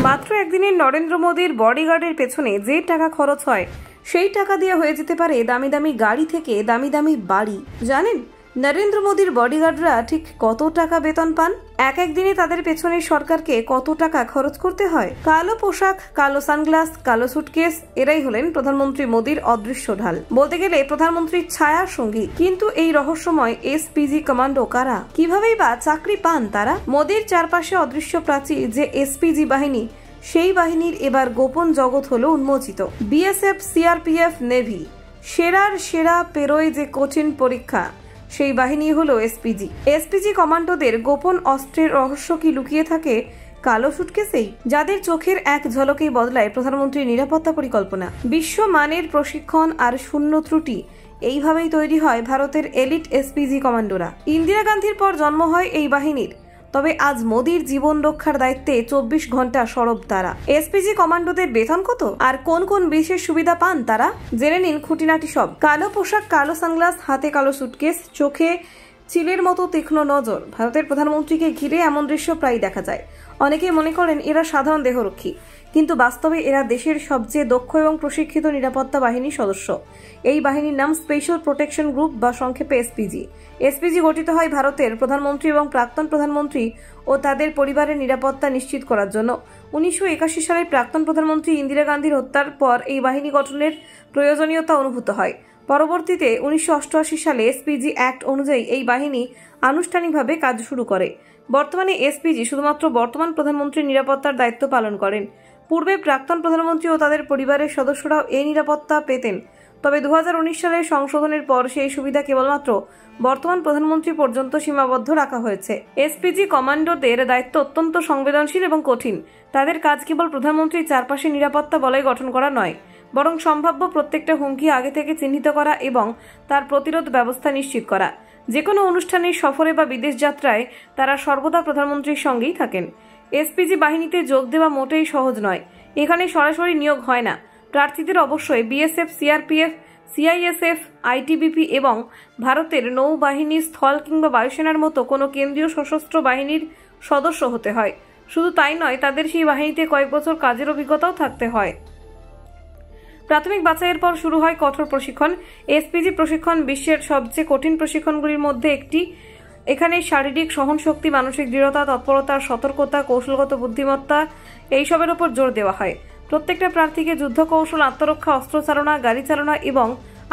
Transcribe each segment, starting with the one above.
মাত্র একদিনের নরেন্দ্র মোদীর বডিগার্ডের পেছনে যে টাকা খরচ হয় সেই টাকা দিয়ে হয়ে যেতে পারে দামি দামি গাড়ি থেকে দামি দামি বাড়ি। জানেন নরেন্দ্র মোদীর বডিগার্ডরা ঠিক কত টাকা বেতন পান? এক দিনে তাদের পেছনে সরকারকে কত টাকা খরচ করতে হয়? কালো পোশাক, কালো সানগ্লাস, কালো সুটকেস, এরাই হলেন প্রধানমন্ত্রী মোদীর অদৃশ্য ঢাল, বলতে গেলে প্রধানমন্ত্রীর ছায়া সঙ্গী। কিন্তু এই রহস্যময় এসপিজি কমান্ডো কারা? কিভাবেই বা চাকরি পান তারা? মোদীর চারপাশে অদৃশ্য প্রাচীর যে এসপিজি বাহিনী, সেই বাহিনীর এবার গোপন জগৎ হলো উন্মোচিত। বিএসএফ, সিআরপিএফ, নেভি, সেরার সেরা পেরোয় যে কঠিন পরীক্ষা, সেই বাহিনী হলো এসপিজি। এসপিজি কমান্ডোদের গোপন অস্ত্রের রহস্য কি লুকিয়ে থাকে কালো সুটকেসেই, যাদের চোখের এক ঝলকেই বদলায় প্রধানমন্ত্রীর নিরাপত্তা পরিকল্পনা। বিশ্বমানের প্রশিক্ষণ আর শূন্য ত্রুটি, এইভাবেই তৈরি হয় ভারতের এলিট এসপিজি কমান্ডোরা। ইন্দিরা গান্ধীর পর জন্ম হয় এই বাহিনীর, তবে আজ মোদীর জীবন রক্ষার দায়িত্বে 24 ঘন্টা সরব তারা। এসপিজি কমান্ডোদের বেতন কত আর কোন কোন বিশেষ সুবিধা পান তারা? জেনে নিন খুঁটিনাটি সব। কালো পোশাক, কালো সানগ্লাস, হাতে কালো সুটকেস, চোখে চিলের মতো তীক্ষ্ণ নজর। ভারতের প্রধানমন্ত্রীকে ঘিরে এমন দৃশ্য প্রায় দেখা যায়। অনেকেই মনে করেন এরা সাধারণ দেহরক্ষী, কিন্তু বাস্তবে এরা দেশের সবচেয়ে দক্ষ এবং প্রশিক্ষিত নিরাপত্তা বাহিনীর সদস্য। এই বাহিনীর নাম স্পেশাল প্রোটেকশন গ্রুপ বা সংক্ষেপে এসপিজি। এসপিজি গঠিত হয় ভারতের প্রধানমন্ত্রী এবং প্রাক্তন প্রধানমন্ত্রী ও তাদের পরিবারের নিরাপত্তা নিশ্চিত করার জন্য। 1981 সালে প্রাক্তন প্রধানমন্ত্রী ইন্দিরা গান্ধীর হত্যার পর এই বাহিনী গঠনের প্রয়োজনীয়তা অনুভূত হয়। পরবর্তীতে 1988 সালে এসপিজি অ্যাক্ট অনুযায়ী এই বাহিনী আনুষ্ঠানিকভাবে কাজ শুরু করে। বর্তমানে এসপিজি শুধুমাত্র বর্তমান প্রধানমন্ত্রীর নিরাপত্তার দায়িত্ব পালন করেন। পূর্বে প্রাক্তন প্রধানমন্ত্রী ও তাদের পরিবারের সদস্যরাও এই নিরাপত্তা পেতেন, তবে 2019 সালের সংশোধনের পর সেই সুবিধা কেবলমাত্র বর্তমান প্রধানমন্ত্রী পর্যন্ত সীমাবদ্ধ রাখা হয়েছে। এসপিজি কমান্ডোদের দায়িত্ব অত্যন্ত সংবেদনশীল এবং কঠিন। তাদের কাজ কেবল প্রধানমন্ত্রীর চারপাশে নিরাপত্তা বলয় গঠন করা নয়, বরং সম্ভাব্য প্রত্যেকটা হুমকি আগে থেকে চিহ্নিত করা এবং তার প্রতিরোধ ব্যবস্থা নিশ্চিত করা। যে কোনো অনুষ্ঠানের সফরে বা বিদেশ যাত্রায় তারা সর্বদা প্রধানমন্ত্রীর সঙ্গেই থাকেন। এসপিজি বাহিনীতে যোগ দেওয়া মোটেই সহজ নয়। এখানে সরাসরি নিয়োগ হয় না। প্রার্থীদের অবশ্যই বিএসএফ, সিআরপিএফ, সিআইএসএফ, আইটিবিপি এবং ভারতের নৌবাহিনী, স্থল কিংবা বায়ুসেনার মতো কোনো কেন্দ্রীয় সশস্ত্র বাহিনীর সদস্য হতে হয়। শুধু তাই নয়, তাদের সেই বাহিনীতে কয়েক বছর কাজের অভিজ্ঞতাও থাকতে হয়। প্রাথমিক বাছাইয়ের পর শুরু হয় কঠোর প্রশিক্ষণ। এসপিজি প্রশিক্ষণ বিশ্বের সবচেয়ে কঠিন প্রশিক্ষণগুলির মধ্যে একটি। এখানে শারীরিক সহনশক্তি, মানসিক দৃঢ়তা, তৎপরতা, সতর্কতা, কৌশলগত বুদ্ধিমত্তা এইসবের উপর জোর দেওয়া হয়। প্রত্যেকটা প্রার্থীকে যুদ্ধ কৌশল, আত্মরক্ষা, অস্ত্রচালনা, গাড়ি চালনা এবং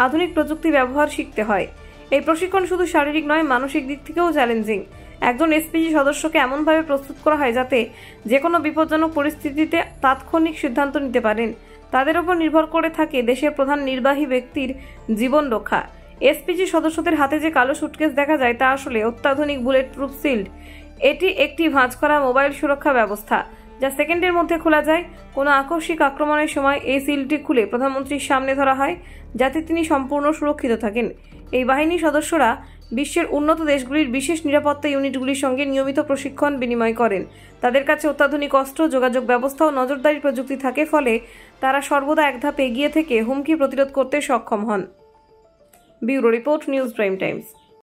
আধুনিক প্রযুক্তি ব্যবহার শিখতে হয়। এই প্রশিক্ষণ শুধু শারীরিক নয়, মানসিক দিক থেকেও চ্যালেঞ্জিং। একজন এসপিজি সদস্যকে এমনভাবে প্রস্তুত করা হয় যাতে যে কোনো বিপজ্জনক পরিস্থিতিতে তাৎক্ষণিক সিদ্ধান্ত নিতে পারেন। তাদের উপর নির্ভর করে থাকে দেশের প্রধান নির্বাহী ব্যক্তির জীবন রক্ষা। এসপিজি সদস্যদের হাতে যে কালো সুটকেস দেখা যায় তা আসলে অত্যাধুনিক বুলেট প্রুফ শিল্ড। এটি একটি ভাঁজ করা মোবাইল সুরক্ষা ব্যবস্থা, যা সেকেন্ডের মধ্যে খোলা যায়। কোনো আকস্মিক আক্রমণের সময় এই সিলটি খুলে প্রধানমন্ত্রীর সামনে ধরা হয়, যাতে তিনি সম্পূর্ণ সুরক্ষিত থাকেন। এই বাহিনীর সদস্যরা বিশ্বের উন্নত দেশগুলির বিশেষ নিরাপত্তা ইউনিটগুলির সঙ্গে নিয়মিত প্রশিক্ষণ বিনিময় করেন। তাদের কাছে অত্যাধুনিক অস্ত্র, যোগাযোগ ব্যবস্থা ও নজরদারি প্রযুক্তি থাকে, ফলে তারা সর্বদা এক ধাপ এগিয়ে থেকে হুমকি প্রতিরোধ করতে সক্ষম হন। Bureau report, news prime Times.